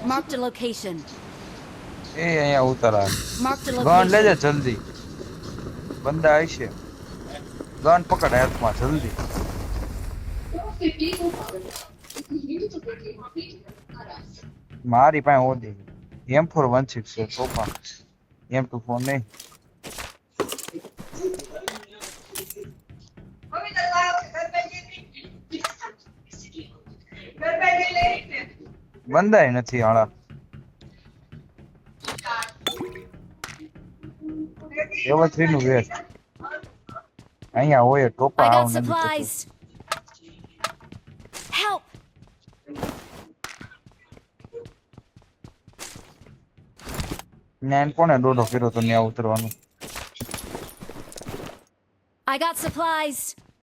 Marked a location. એ અહીંયા ઉતરા Marked a gun લેજે location. જલ્દી બંદા આવશે ગન પકડ હાથમાં જલ્દી મારી પાસે ઓડી M416 છે સોપા M24 નહીં બંધાય નથી હાળા લેવલ 3 નું વેસ્ટ અહીંયા હોય I ટોપા got આવ નથી supplies. Help! ન્યાન કોને દોડો કર્યો તો ન્યા ઉતરવાનું I got supplies.